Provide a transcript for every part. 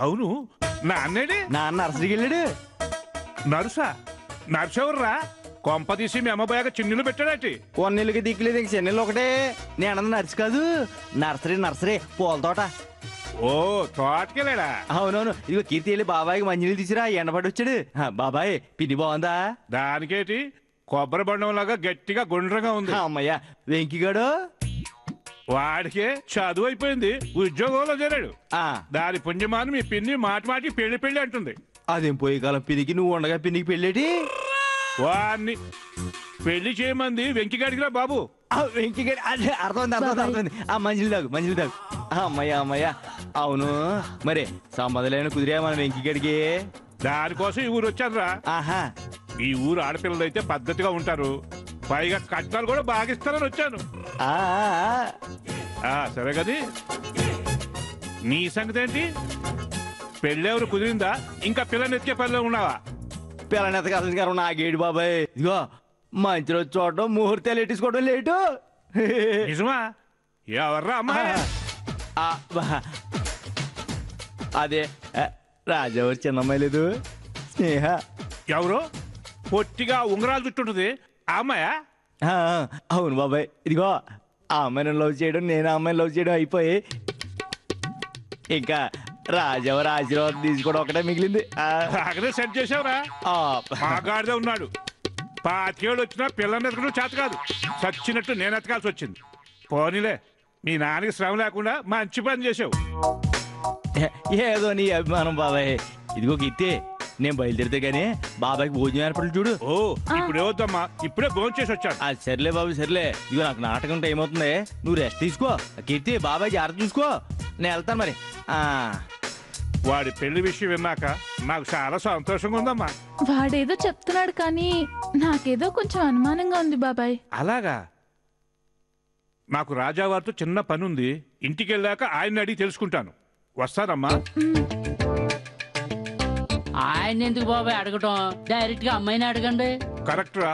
అవును నాన్నేడి నాన్న నర్సరీకి వెళ్ళాడు. నర్సా నర్సెవర్రా కొంప తీసి మీ అమ్మబాయాక చిన్నులు పెట్టాడటి కొన్నిళ్ళకి దిక్కులేదు, ఇంక చెన్నెళ్ళు ఒకటే. నేను అన్నది నర్సు కాదు, నర్సరీ పూల తోట. ఓ తోటకెళ్ళాడా? అవునవును. ఇదిగో కీర్తి వెళ్ళి బాబాయ్కి మంచినీళ్ళు తీసిరా, ఎండపడి వచ్చాడు. బాబాయ్ పిన్ని బాగుందా? దానికేటి కొబ్బరి బండం లాగా గట్టిగా గుండ్రంగా ఉంది. అమ్మయ్యా వెంకిగాడు వాడికే చదువు అయిపోయింది, ఉద్యోగంలో చేరాడు. దాని పుణ్యమాని మీ పిన్ని మాటి పెళ్లి అంటుంది. అదేం పోయే కాలం పినికి నువ్వు ఉండగా పిన్నికి పెళ్ళేటి? వాడిని పెళ్లి చేయమంది వెంకిగాడికిరా బాబు. వెంకిగాడి అదే అర్థమైంది. ఆ మంచిలు తాగు. అమ్మయ్యా అవును, మరి సంబంధాలైన కుదిరా మన వెంకిగాడికి? దానికోసం ఈ ఊరు వచ్చానురా. ఆహా, ఈ ఊరు ఆడపిల్లలు అయితే పద్ధతిగా ఉంటారు, పైగా కట్నాలు కూడా బాగిస్తారని వచ్చాను. సరే కది నీ సంగతి ఏంటి? పెళ్ళెవరు కుదిరిందా? ఇంకా పిల్లని ఎత్తే పనిలో ఉన్నావా? పిల్లని ఎత్తకాల్సిన గారు నాగేడు బాబాయ్. ఇదిగో మంచి రోజు చూడడం, ముహూర్తాలు ఎట్టించుకోవడం లేటు. నిజమా? ఎవర్రా అమ్మాయి? అదే రాజావారి చిన్నమ్మాయి లేదు, స్నేహ. ఎవరు? పొట్టిగా ఉంగరాలు చుట్టుంటది ఆ అమ్మాయా? అవును బాబాయ్. ఇదిగో ఆ అమ్మాయిని లవ్ చేయడం, నేను ఆ అమ్మాయిని లవ్ చేయడం అయిపోయి ఇంకా రాజావారి ఆశీర్వాదం తీసుకోవడం ఒకటే మిగిలింది. అక్కడే సెట్ చేసావురా. మాగాడిదే ఉన్నాడు. 25 ఏళ్ళు వచ్చినా పిల్లని ఎతకడం చేత కాదు, చచ్చినట్టు నేను ఎతకాల్సి వచ్చింది. పోనీలే, మీ నాన్నకి శ్రమ లేకుండా మంచి పని చేసావు. ఏదో నీ అభిమానం బాబాయ్. ఇదిగో కీర్తి, నేను బయలుదేరితే గానీ బాబాయ్కి భోజనం ఏర్పడలు చూడు. ఓ ఇప్పుడు ఏవద్దమ్మా, ఇప్పుడే భోజనం చేసి వచ్చాను. సర్లే బాబు సర్లే. ఇదిగో నాకు నాటకం టైం అవుతుంది, నువ్వు రెస్ట్ తీసుకో. కీర్తి బాబాయ్ జాగ్రత్త చూసుకో, నేను వెళ్తాను మరి. వాడి పెళ్లి విషయం విన్నాక నాకు చాలా సంతోషంగా ఉందమ్మా. వాడేదో చెప్తున్నాడు కానీ నాకేదో కొంచెం అనుమానంగా ఉంది బాబాయ్. అలాగా? నాకు రాజావారితో చిన్న పని ఉంది, ఇంటికి వెళ్ళాక ఆయన్ని అడిగి తెలుసుకుంటాను. వస్తానమ్మా. ఆయన ఎందుకు బాబాయ్ అడగటం, డైరెక్ట్ గా అమ్మాయిని అడగండి. కరెక్ట్ రా,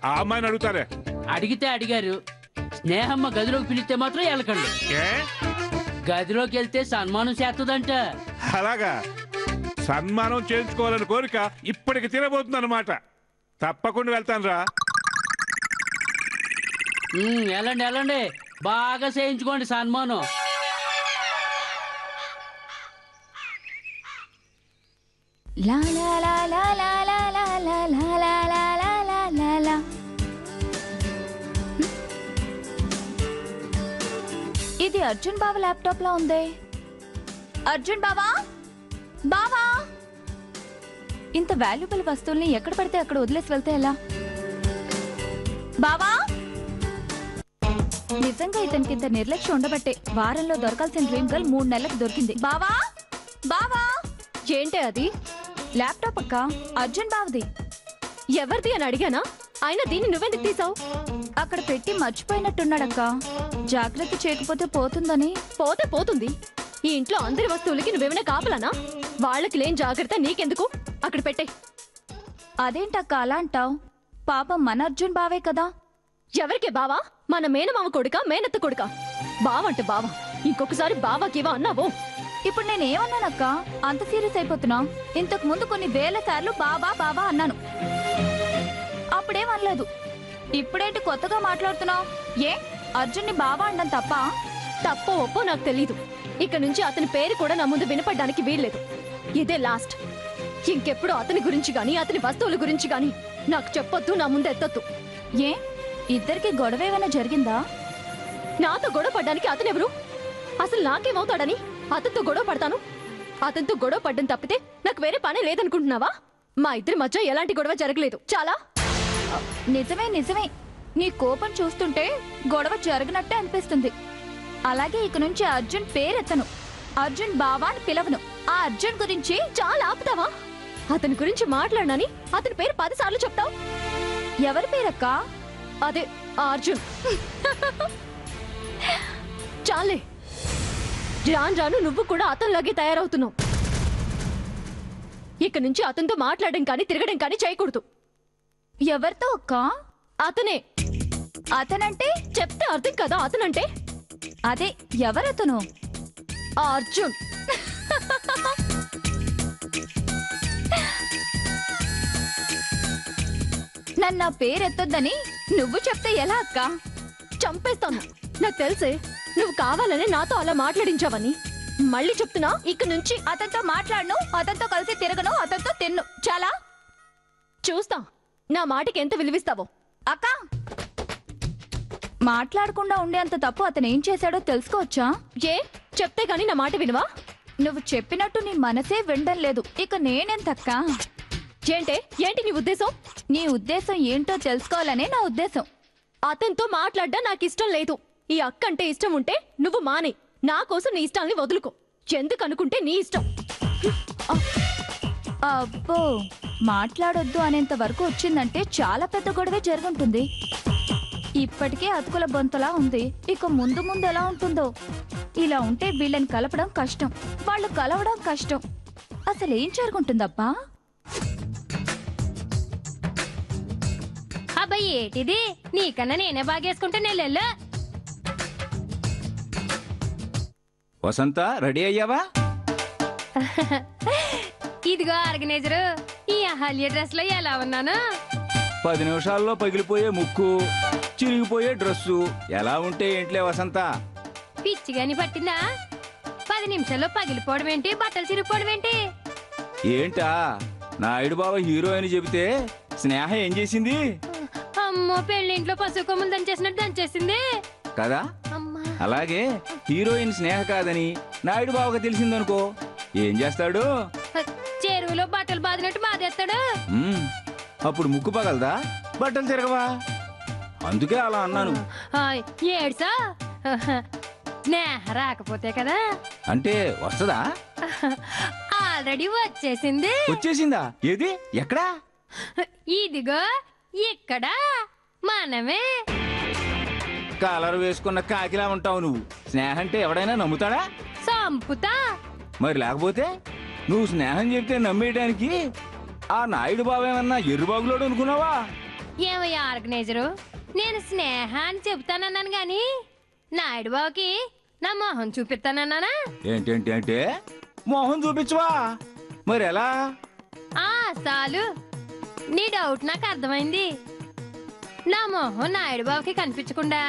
ఆ అమ్మాయిని అడుగుతారే. అడిగితే అడిగారు, స్నేహమ్మ గదిలోకి పిలిస్తే మాత్రం వెళ్ళకండి. గదిలోకి వెళ్తే సన్మానం చేస్తుందంట. అలాగా? సన్మానం చేయించుకోవాలని కోరిక ఇప్పటికి తీరబోతుంది అనమాట. తప్పకుండా వెళ్తాను రా. వెళ్ళండి బాగా చేయించుకోండి సన్మానం. ఇది అర్జున్ బావ ల్యాప్టాప్ లో ఉంది. అర్జున్ బావా, ఇంత వాల్యుబుల్ వస్తువుల్ని ఎక్కడ పడితే అక్కడ వదిలేసి వెళ్తే ఎలా? బావా, నిజంగా ఇతనికి ఇంత నిర్లక్ష్యం ఉండబట్టే వారంలో దొరకాల్సిన డ్రీమ్ గర్ల్ 3 నెలలకు దొరికింది. బావా ఏంటే అది? ల్యాప్టాప్ అక్క, అర్జున్ బావది. ఎవరిది అని అడిగానా? అయినా దీన్ని నువ్వెందుకు తీసావు? అక్కడ పెట్టి మర్చిపోయినట్టున్నాడక్క, జాగ్రత్త చేయకపోతే పోతుందని. పోతే పోతుంది. ఈ ఇంట్లో అందరి వస్తువులకి నువ్వేమైనా కాపలానా? వాళ్ళకి లేని జాగ్రత్త నీకెందుకు? అక్కడ పెట్టే. అదేంటక్క అలా అంటావు? పాపం మన అర్జున్ బావే కదా. ఎవరికే బావా? మన మేనమామ కొడుక, మేనత్త కొడుక? బావంటే బావా, ఇంకొకసారి బావాకివా అన్నావో. ఇప్పుడు నేనేమన్నానక్క? అంత సీరియస్ అయిపోతున్నా? ఇంతకు ముందు కొన్ని వేల సార్లు బావా అన్నాను, అప్పుడేమనలేదు. ఇప్పుడేంటి కొత్తగా మాట్లాడుతున్నావు? ఏ అర్జున్ని బావా అండం తప్ప? తప్పో ఒప్పో నాకు తెలీదు. ఇక నుంచి అతని పేరు కూడా నా ముందు వినపడడానికి వీల్లేదు. ఇదే లాస్ట్. ఇంకెప్పుడు అతని గురించి గాని, అతని వస్తువుల గురించి గాని నాకు చెప్పొద్దు, నా ముందు ఎత్తొద్దు. ఏ ఇద్దరికి గొడవ ఏమైనా జరిగిందా? నాతో గొడవ పడ్డానికి అతనెవరు? అసలు నాకేమవుతాడని అతనితో గొడవ పడతాను? అతనితో గొడవ పడ్డం తప్పితే నాకు వేరే పనే లేదనుకుంటున్నావా? మా ఇద్దరి మధ్య ఎలాంటి గొడవ జరగలేదు. చాలా. నిజమే. నీ కోపం చూస్తుంటే గొడవ జరగనట్టే అనిపిస్తుంది. అలాగే ఇక నుంచి అర్జున్ పేరెత్తను, అర్జున్ బావా అని పిలవను. ఆ అర్జున్ గురించి చాలా ఆపుతావా? అతని గురించి మాట్లాడనని అతని పేరు 10 సార్లు చెప్తావు. ఎవరి పేరక్క? అదే అర్జున్. చాలే, రాను నువ్వు కూడా అతనిలాగే తయారవుతున్నావు. ఇక నుంచి అతనితో మాట్లాడడం కానీ తిరగడం కానీ చేయకూడదు. ఎవరితో అక్క? అతనే. అతనంటే? చెప్తే అర్థం కదా అతనంటే. అదే ఎవరతను? అర్జున్. తను నా పేరెత్తొద్దని నువ్వు చెప్తే ఎలా అక్క? చంపేస్తాను. నాకు తెలుసే నువ్వు కావాలనే నాతో అలా మాట్లాడించావని. మళ్ళీ చెప్తున్నా, ఇక నుంచి అతనితో మాట్లాడను, అతనితో కలిసి తిరగను, అతనితో తిన్ను. చాలా చూస్తా నా మాటకి ఎంత విలువిస్తావో. అక్క, మాట్లాడకుండా ఉండేంత తప్పు అతను ఏం చేశాడో తెలుసుకోవచ్చా? ఏ చెప్తే గాని నా మాట వినవా? నువ్వు చెప్పినట్టు నీ మనసే వినడం లేదు. ఇక నేనెంతక్క? ఏంటి నీ ఉద్దేశం? నీ ఉద్దేశం ఏంటో తెలుసుకోవాలనే నా ఉద్దేశం. అతనితో మాట్లాడ్డా నాకు ఇష్టం లేదు. ఈ అక్క అంటే ఇష్టం ఉంటే నువ్వు మానే. నా కోసం నీ ఇష్టాన్ని వదులుకో. ఎందుకనుకుంటే నీ ఇష్టం. అబ్బో, మాట్లాడొద్దు అనేంత వరకు వచ్చిందంటే చాలా పెద్ద గొడవే జరుగుంటుంది. ఇప్పటికే అతుకుల బొంతలా ఉంది, ఇక ముందు ముందు ఎలా ఉంటుందో. ఇలా ఉంటే వీళ్ళని కలపడం కష్టం, వాళ్ళు కలవడం కష్టం. అసలేం జరుగుంటుందబ్బా? అబ్బాయి ఏటిది? నీకన్నా నేనే బాగేసుకుంటే నెల్లెళ్ళు. వసంత, రెడీ అయ్యావా? ఇదిగో ఆర్గనైజరు, ఈ అహల్య డ్రెస్ లో ఎలా ఉన్నాను? 10 నిమిషాల్లో పగిలిపోయే ముక్కు, చిరిగిపోయే డ్రెస్సు, ఎలా ఉంటే ఏంట్లే వసంత. పిచ్చిగాని పట్టిందా? 10 నిమిషాల్లో పగిలిపోవడం ఏంటి, బట్టలు చిరిగిపోవడం ఏంటి? ఏంటా నాయుడు బావ హీరో అని చెబితే స్నేహ ఏం చేసింది? అమ్మో, పెళ్ళింట్లో పశువు కొమ్ములు దంచేసినట్టు దంచేసింది కదా. అమ్మా. అలాగే హీరోయిన్ స్నేహ కాదని నాయుడు బావకు తెలిసిందనుకో, ఏం చేస్తాడు? చెరువులో బట్టలు బాదినట్టు బాధేస్తాడు. అప్పుడు ముక్కు పగలదా, బట్టలు తిరగవా? అందుకే అలా అన్నాను. ఏడ్సా? స్నేహ రాకపోతే కదా. అంటే వస్తదా? ఆల్రెడీ వచ్చేసింది. వచ్చేసిందా? ఏది, ఎక్కడా? ఇదిగో ఇక్కడ, మనమే. కాలర్ వేసుకున్న కాకిలా ఉంటావు నువ్వు. స్నేహ అంటే ఎవడైనా నమ్ముతాడా? సంపుతా. మరి లేకపోతే నువ్వు స్నేహం చెప్తే నమ్మేయడానికి ఆ నాయుడు బావేమన్నా ఎర్రుబాగులోడు అనుకున్నావా? ఏమయ్యా ఆర్గనైజరు, నేను స్నేహ అని చెబుతానన్నాను గాని నాయుడు బావకి నా మొహం చూపిస్తానన్నానా? ఏంటేంటి అంటే మోహన్ చూపించవా? మరి ఎలా? చాలు, నీ డౌట్ నాకు అర్థమైంది. నా మొహం నాయుడు బావకి కనిపించకుండా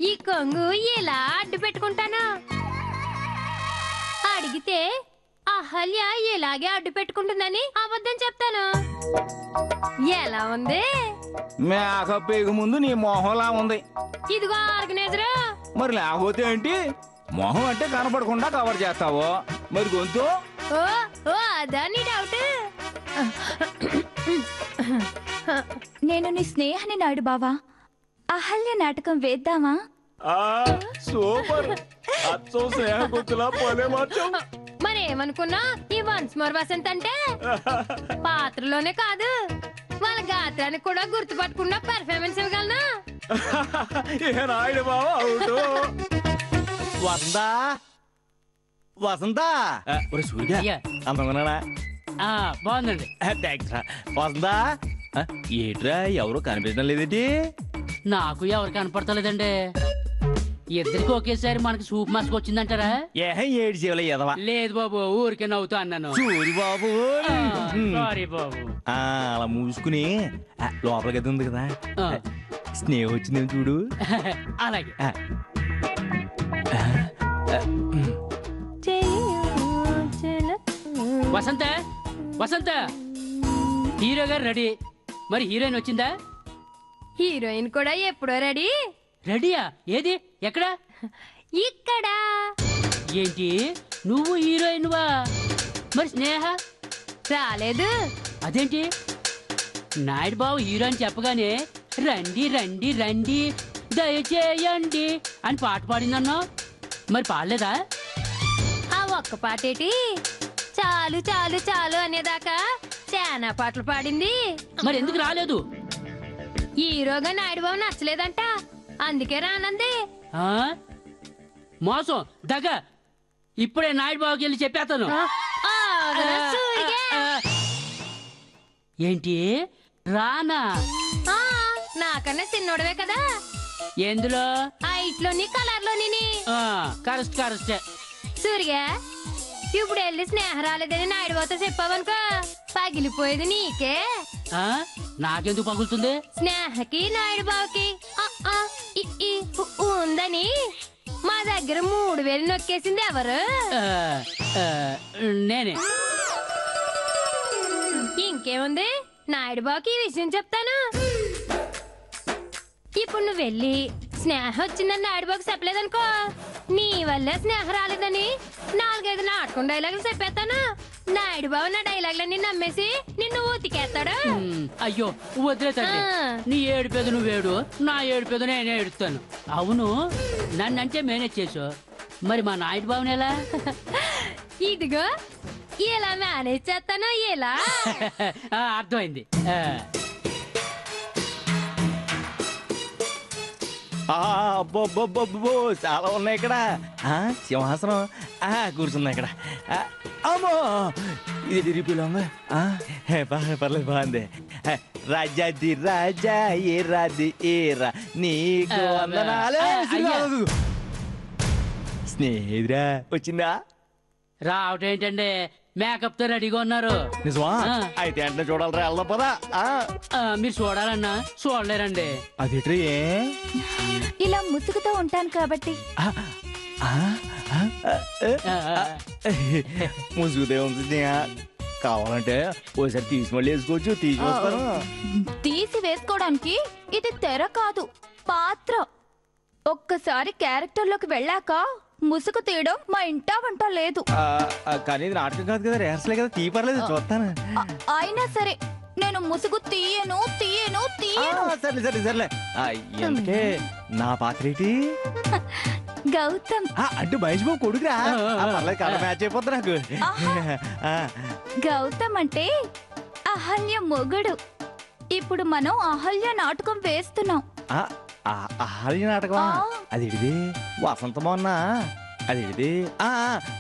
ఈ కొంగు ఇలా అడ్డు పెట్టుకుంటాను. అడిగితే అహల్య ఇలాగే అడ్డు పెట్టుకుంటుందని అబద్ధం చెప్తాను. ఎలా ఉంది? మేకప్ వేయక ముందు నీ మొహంలా ఉంది. ఇదిగో ఆర్గనైజరు. మరి లేకపోతే ఏంటి? మొహం అంటే కనపడకుండా కవర్ చేస్తావు, మరి గొంతు? అదా నీ డౌట్? నేను నీ స్నేహాన్ని నాయుడు బావా. అహల్య నాటకం వేద్దామా? సూపర్. స్నేహ గొంతులా పోలే మార్చం. మరేమనుకున్నా ఈ వన్స్ మోర్ వసంత్ అంటే పాత్రలోనే కాదు, వాళ్ళ గాత్రానికి కూడా గుర్తుపట్టకుండా పర్ఫార్మెన్స్ ఇవ్వగలనా? నాయుడు బావ అవుతూ. వసంతా, వసంతా, సూర్య అయ్యా. అంతకున్నాడా? బాగుందండి. థ్యాంక్స్ రా. వసంతా, ఏట్రా ఎవరు కనిపించడం లేదేంటి? నాకు ఎవరు కనపడతలేదండి. ఇద్దరికి ఒకేసారి మనకి సూప్ మాస్క్ వచ్చిందంటారా? ఏడు జీవుల ఎదవా. లేదు బాబు, ఊరికే నవ్వుతూ అన్నాను. సూరి బాబు. సారీ బాబు. అలా మూసుకుని లోపలికి అయితే ఉంది కదా, స్నేహం వచ్చిందేమో చూడు. అలాగే. వసంత, వసంత, హీరో గారు రెడీ. మరి హీరోయిన్ వచ్చిందా? హీరోయిన్ కూడా ఎప్పుడో రెడీ. రెడీయా? ఏది, ఎక్కడ? ఇక్కడ. ఏంటి, నువ్వు హీరోయిన్ వా? మరి స్నేహ రాలేదు. అదేంటి? నాయుడు బాబు హీరో అని చెప్పగానే రండి రండి రండి దయచేయండి అని పాట పాడిందన్నా. మరి పాడలేదా? ఆ ఒక్క పాటేటి చాలు చాలు చాలు అనేదాకా చాలా పాటలు పాడింది. మరి ఎందుకు రాలేదు? హీరోగా నాయుడు బాబు నచ్చలేదంట, అందుకే రానంది. మోసం, దగ్గ. ఇప్పుడే నాయుడు బాబుకి వెళ్ళి చెప్పేస్తాను. ఏంటి, రానా? నాకన్నా చిన్నోడవే కదా. ఎందులో? హైట్లోని కలర్లోని. కరెస్ట్ కరెస్టే. సూర్య, ఇప్పుడు వెళ్ళి స్నేహ రాలేదని నాయుడు బాబుతో చెప్పావనుకో, పగిలిపోయేది నీకే. నాకెందుకు పగులుతుంది? స్నేహకి నాయుడు బావకి ఆ, ఆ, ఇ, ఈ, ఉందని మా దగ్గర 3000 నొక్కేసింది ఎవరు? ఆ, ఆ, నేనే. ఇంకేముంది, నాయుడు బావకి ఈ విషయం చెప్తాను. ఇప్పుడు నువ్వు వెళ్ళి స్నేహ వచ్చిందని నాయుడు బాబుకి చెప్పలేదనుకో, నీ వల్లే స్నేహ రాలేదని 4-5 నాటకం డైలాగులు చెప్పేస్తాను. నాయుడు బాబు నా డైలాగులన్నీ నమ్మేసి నిన్ను ఉతికేస్తాడు. అయ్యో వదిలే తల్లి. ఆ. నీ ఏడుపేద నువ్వేడు, నా ఏడుపేద నేనే ఏడుస్తాను. అవును, నన్నంటే మేనేజ్ చేసావు, మరి మా నాయుడు బాబుని ఎలా? ఇదిగో ఇలా మేనేజ్ చేస్తాను. ఇలా ఆ, అర్థమైంది. ఆ. అబ్బో చాలా ఉన్నాయి ఇక్కడ. సింహాసనం కూర్చున్నా ఇక్కడ. అమ్మో ఇది తిరిగిపోయింది. పర్లేదు, బాగుంది. రాజాది రాజా ఏ రాది ఏరా నీకు వందనాలు. స్నేహితురా వచ్చిందా? రావటం ఏంటండి, మేకప్ తో రెడీగా ఉన్నారు. నిజమా? ఆ. అయితే అంటే చూడాలరా, వెళ్దాం పదా. మీరు చూడాలన్నా చూడలేరండి. అది ఇలా ముసుగుతో ఉంటాను కాబట్టి. ముసుగుదే ఉంది. కావాలంటే ఓసారి తీసి మళ్ళీ వేసుకోవచ్చు. తీసి వస్తాను. తీసి వేసుకోవడానికి ఇది తెర కాదు, పాత్ర. ఒక్కసారి క్యారెక్టర్ లోకి వెళ్ళాక ముసుగు తీయడం మా ఇంటా వంట లేదు. కానీ ఇది నాటకం కాదు కదా, రిహార్సలే కదా. తీ పర్లేదు, చూస్తాను. అయినా సరే నేను ముసుగు తీయను తీయను తీయను. సర్లే సర్లే సర్లే. ఎందుకే నా పాత్ర ఏంటి? గౌతమ్. అంటే మహేష్ బాబు కొడుకురా. పర్లేదు, కథ మ్యాచ్ అయిపోద్ది నాకు. గౌతమ్ అంటే అహల్య మొగుడు. ఇప్పుడు మనం అహల్య నాటకం వేస్తున్నాం. అహల్య నాటకం అది వసంతమోన్న అది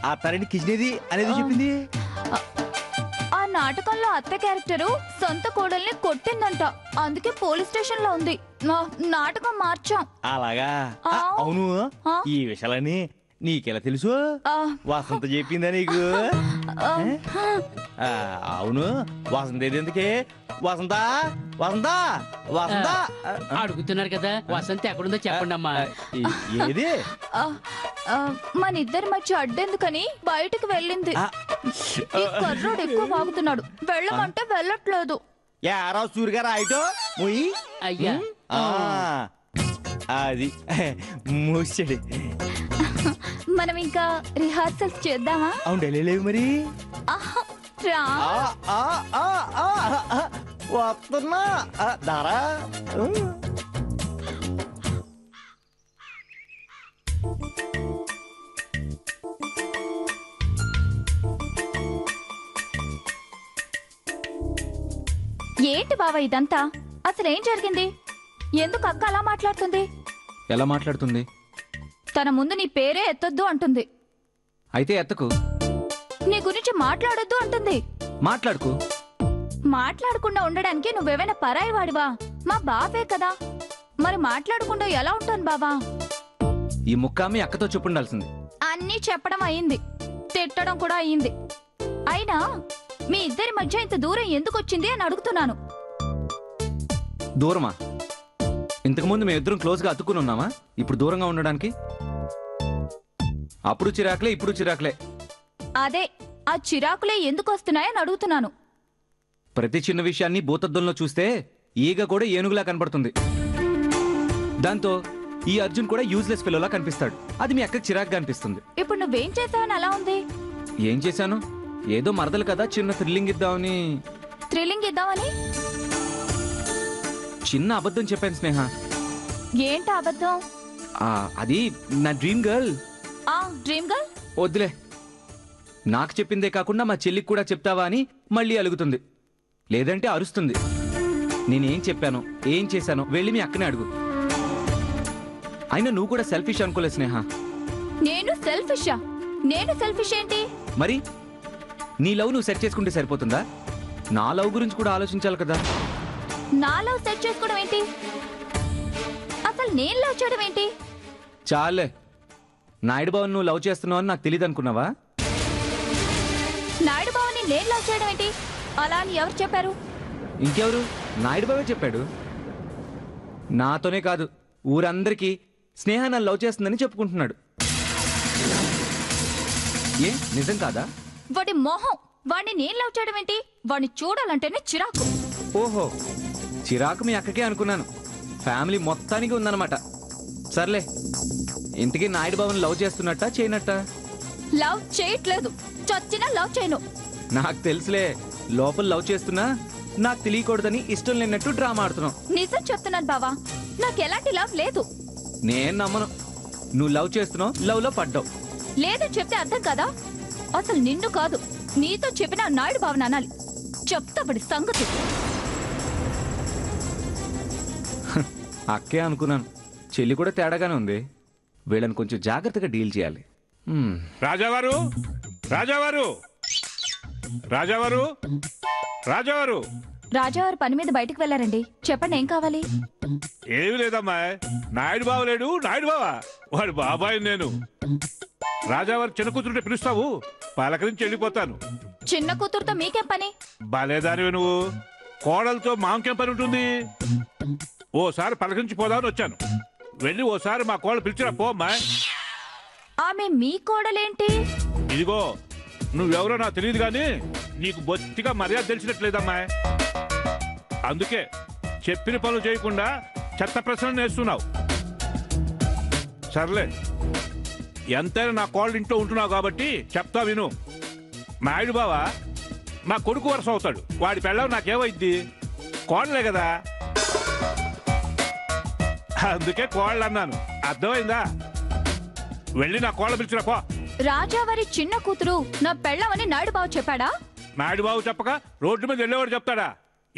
ఆ తరణి కిచినేది అనేది చెప్పింది. ఆ నాటకంలో అత్త క్యారెక్టరు సొంత కోడల్ని కొట్టిందంట. అందుకే పోలీస్ స్టేషన్ లో ఉంది. నాటకం మార్చాం. అలాగా? అవును. ఈ విషయాలన్నీ నీకెలా తెలుసు? వసంత చెప్పిందా నీకు? అవును. వసంత ఏది ఎందుకే? వసంత వసంత వసంత అడుగుతున్నారు కదా, వసంత ఎక్కడుందో చెప్పండి అమ్మా. ఏది? మన ఇద్దరి మధ్య అడ్డెందుకని బయటకు వెళ్ళింది. ఈ కర్రోడు ఎక్కువ వాగుతున్నాడు, వెళ్ళమంటే వెళ్ళట్లేదు. యారా సూరిగారు అయిటో ముయ్యి. అయ్యా అది మూసాడు. మనం ఇంకా రిహార్సల్స్ చేద్దామా? అవును, ఢిల్లీ లేవు మరి. రా. వస్తున్నా దారా. ఏంటి బావా ఇదంతా? అసలేం జరిగింది? ఎందుకు అక్క అలా మాట్లాడుతుంది? ఎలా మాట్లాడుతుంది? తన ముందు నీ పేరే ఎత్తొద్దు అంటుంది. అయితే ఎత్తకు. నీ గురించి మాట్లాడొద్దు అంటుంది. మాట్లాడుకో. మాట్లాడకుండా ఉండడానికి నువ్వేమైనా పరాయి వాడివా? మా బావే కదా. మరి మాట్లాడకుండా ఎలా ఉంటాను బావా? ఈ ముక్కామి అక్కతో చెప్పుండాల్సింది. అన్నీ చెప్పడం అయింది, తిట్టడం కూడా అయింది. అయినా మీ ఇద్దరి మధ్య ఇంత దూరం ఎందుకు వచ్చింది అని అడుగుతున్నాను. దూరమా? ఇంతకుముందు మేమిద్దరం క్లోజ్ గా అతుక్కుని ఉన్నామా ఇప్పుడు దూరంగా ఉండడానికి? అప్పుడు చిరాకులే, ఇప్పుడు చిరాకులే. అదే ఆ చిరాకులే ఎందుకు వస్తున్నాయని అడుగుతున్నాను. ప్రతి చిన్న విషయాన్ని భూతద్దంలో చూస్తే ఈగ కూడా ఏనుగులా కనపడుతుంది. దాంతో ఈ అర్జున్ కూడా యూజ్లెస్ ఫెలోలా కనిపిస్తాడు. అది మీ అక్కకి చిరాకుగా అనిపిస్తుంది. ఇప్పుడు నువ్వేం చేసావని అలా ఉంది? ఏం చేశాను? ఏదో మరదలు కదా, చిన్న థ్రిల్లింగ్ ఇద్దామని. థ్రిల్లింగ్ ఇద్దామని? చిన్న అబద్ధం చెప్పాను స్నేహ. ఏంటి అబద్ధం? అది నా డ్రీమ్ గర్ల్. Dream girl? వద్దులే, నాకు చెప్పిందే కాకుండా మా చెల్లికి కూడా చెప్తావా అని మళ్ళీ అలుగుతుంది. లేదంటే అరుస్తుంది. నేనేం చెప్పాను, ఏం చేశానో వెళ్ళి మీ అక్కనే అడుగు. అయినా నువ్వు కూడా సెల్ఫిష్ అనుకోలే స్నేహ. నేను సెల్ఫిషా? నేను సెల్ఫిష్ ఏంటి? మరి నీ లవ్ నువ్వు సెట్ చేసుకుంటే సరిపోతుందా? నా లవ్ గురించి కూడా ఆలోచించాలి కదా. నా లవ్ సెట్ చేసుకోవడం ఏంటి? అసలు నేను లవ్ చేయడం ఏంటి? చాలే, నాయుడు బాబు నువ్వు లవ్ చేస్తున్నావు అని నాకు తెలియదు అనుకున్నావా? నాయుడు బావని నేను లవ్ చేయడం ఏంటి? అలా అని ఎవరు చెప్పారు? ఇంకెవరు? నాయుడు బాబే చెప్పాడు. నాతోనే కాదు, ఊరందరికీ స్నేహ నన్ను లవ్ చేస్తుందని చెప్పుకుంటున్నాడు. ఏ నిజం కాదా? వాడి మొహం, వాడిని నేను లవ్ చేయడం ఏంటి? వాడిని చూడాలంటేనే చిరాకు. ఓహో, చిరాకు మీ అక్కకే అనుకున్నాను. ఫ్యామిలీ మొత్తానికి ఉందన్నమాట. సర్లే, ఇంతకీ నాయుడు బాబుని లవ్ చేస్తున్నట్టా చేయనట్టా? లవ్ చేయట్లేదు, చచ్చినా లవ్ చేయను. నాకు తెలుసులే, లోపల లవ్ చేస్తున్నా నాకు తెలియకూడదని ఇష్టం లేనట్టు డ్రామా ఆడుతున్నావు. నిజం చెప్తున్నాను బావా, నాకు ఎలాంటి లవ్ లేదు. నేను నమ్మను. నువ్వు లవ్ చేస్తున్నావు, లవ్ లో పడ్డావు. లేదు చెప్తే అర్థం కదా. అసలు నిన్ను కాదు, నీతో చెప్పిన నాయుడు బావని అనాలి. చెప్తా పడి సంగతి. అక్కే అనుకున్నాను. చెల్లి కూడా తేడాగానే ఉంది. వీళ్ళని కొంచెం జాగ్రత్తగా డీల్ చేయాలి. రాజావారు, రాజావారు, రాజావారు, రాజావారు. రాజావారు పని మీద బయటకు వెళ్ళారండి. చెప్పండి, ఏం కావాలి? ఏమి లేదమ్మా, నాయుడు బావ లేడు. నాయుడు బావా, వాడు బాబాయ్. నేను రాజావారు చిన్న కూతురుంటే పిలుస్తావు, పలకరించి వెళ్ళిపోతాను. చిన్న కూతురుతో మీకేం పని? బాలేదానివి నువ్వు. కోడలతో మాంకేం పని ఉంటుంది? ఓసారి పలకరించి పోదామని వచ్చాను. వెళ్ళి ఓసారి మా కోడలు పిలిచిరా పో అమ్మా. ఆమె మీ కోడలేంటి? ఇదిగో, నువ్వెవరో నాకు తెలియదు కానీ నీకు బొత్తిగా మర్యాద తెలిసినట్లేదమ్మా. అందుకే చెప్పిన పనులు చేయకుండా చెత్త ప్రశ్నలు నేస్తున్నావు. సర్లే, ఎంతైనా నా కోళ్ళ ఇంట్లో ఉంటున్నావు కాబట్టి చెప్తా విను. నాయుడు బావా నా కొడుకు వరుస అవుతాడు. వాడి పెళ్ళం నాకేమైద్ది? కోడలే కదా. అందుకే కోళ్ళు అన్నాను, అర్థమైందా? వెళ్ళి నా కోళ్ళ పిలిచిరా పో. రాజావారి చిన్న కూతురు నా పెళ్ళమని నాయుడు బావ చెప్పాడా? నాయుడు బాబు చెప్పక రోడ్డు మీద వెళ్ళేవాడు చెప్తాడా?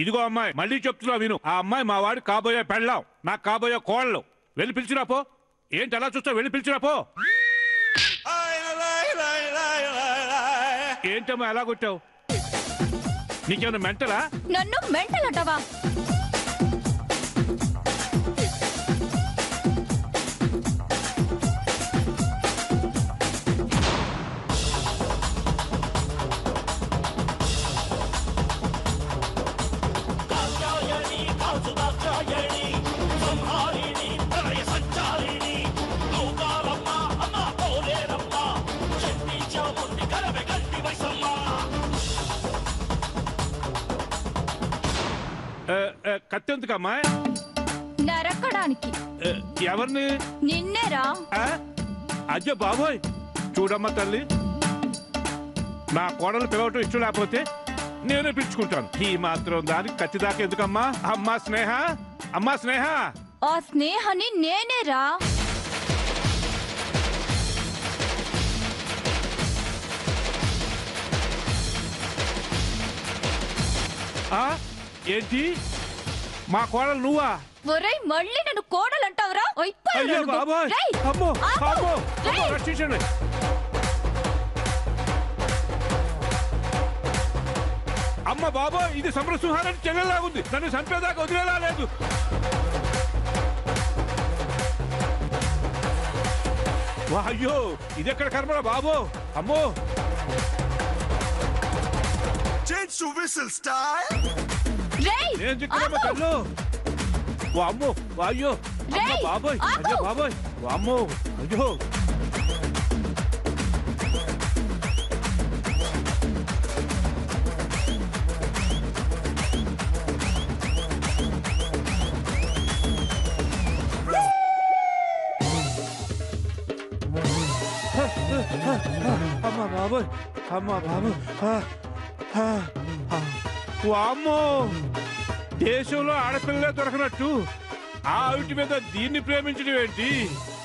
ఇదిగో అమ్మాయి, మళ్ళీ చెప్తున్నా విను. ఆ అమ్మాయి మా వాడు కాబోయే పెళ్ళాం, నాకు కాబోయే కోళ్ళు. వెళ్ళి పిలిచిరా పో. ఏంటి అలా చూస్తావు? వెళ్ళి పిలిచిరా పో. ఏంటమ్మా ఎలా కొట్టావు? నీకేమైనా మెంటలా? నన్ను మెంటల్ అంటావా? కత్తెందుకమ్మా? నరకడానికి. ఎవరిని? నిన్నేరా. అజ్జో బాబోయ్, చూడమ్మా తల్లి, నా కోడలు పిలవటం ఇష్టం లేకపోతే నేనే పిలుచుకుంటాను. ఈ మాత్రం దానికి కత్తి దాకా ఎందుకమ్మా? అమ్మా స్నేహ, అమ్మా స్నేహ. ఆ స్నేహని నేనేరా. ఏంటి? మా కోడలు నువ్వా? ఒరేయ్, మళ్ళీ నన్ను కోడలంటావురా? అయ్యో బాబోయ్, అమ్మో అమ్మో, రక్షించండి. అమ్మ బాబోయ్, ఇది సమరసింహారానికి చెల్లెలాగుంది. నన్ను చంపేదాకా వదిలేలా లేదు. అయ్యో, ఇదెక్కడ కర్మరా బాబో. అమ్మో, ఏం చిక్కడమ్మా కళ్ళు. అమ్మో, అయ్యో, అమ్మ బాబోయ్, అయ్యో బాబోయ్, అమ్మో, అయ్యో. అమ్మా బాబోయ్, అమ్మా బాబోయ్. వామ్మో, దేశంలో ఆడపిల్లలే దొరకనట్టు ఆ ఆవిటి మీద దీన్ని ప్రేమించడం ఏంటి?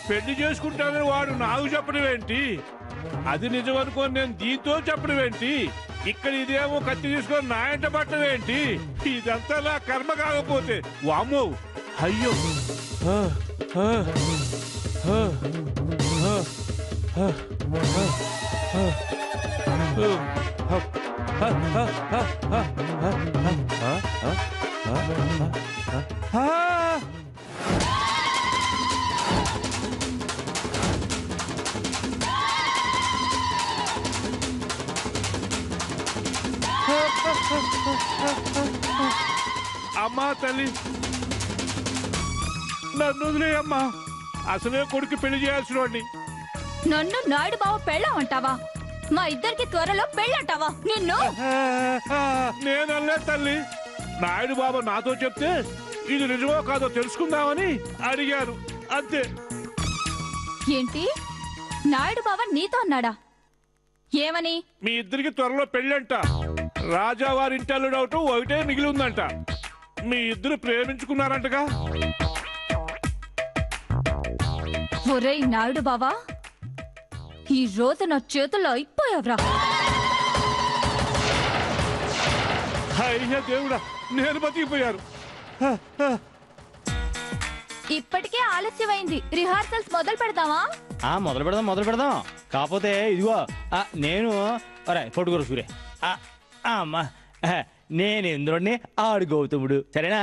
పెళ్లి చేసుకుంటానని వాడు నాకు చెప్పడం ఏంటి? అది నిజం అనుకోని నేను దీంతో చెప్పడం ఏంటి? ఇక్కడ ఇదేమో కత్తి తీసుకొని నా ఇంట పట్టడం ఏంటి? ఇదంతా నా కర్మ కాకపోతే వామ్మో, అయ్యో. అమ్మా తల్లి నన్ను వదిలేయమ్మా. అసలే కొడుకు పెళ్లి చేయాల్సిన వాడిని. నన్ను నాయుడు బావ పెళ్ళం అంటావా? మా ఇద్దరికి త్వరలో పెళ్ళంటావా? నిన్ను నేనల్లే తల్లి. నాయుడు బాబా నాతో చెప్తే ఇది నిజమో కాదో తెలుసుకుందామని అడిగారు అంతే. ఏంటి? నాయుడు బావ నీతో అన్నాడా? ఏమని? మీ ఇద్దరికి త్వరలో పెళ్ళంట. రాజావారి ఇంటల్లుడు అవటం ఒకటే మిగిలి ఉందంట. మీ ఇద్దరు ప్రేమించుకున్నారంటగా. ఒరేయ్ నాయుడు బావా, ఈ రోజు నా చేతుల్లో అయిపోయావ్రా. అయ్యా దేవుడా, నేను బతికిపోయాను. ఇప్పటికే ఆలస్యమైంది. రిహార్సల్స్ మొదలు పెడదామా? మొదలు పెడదాం. కాకపోతే ఇదిగో నేను ఫోటోగ్రాఫ్ సూరే అమ్మా నేను ఎందులోని ఆడు గౌతముడు, సరేనా?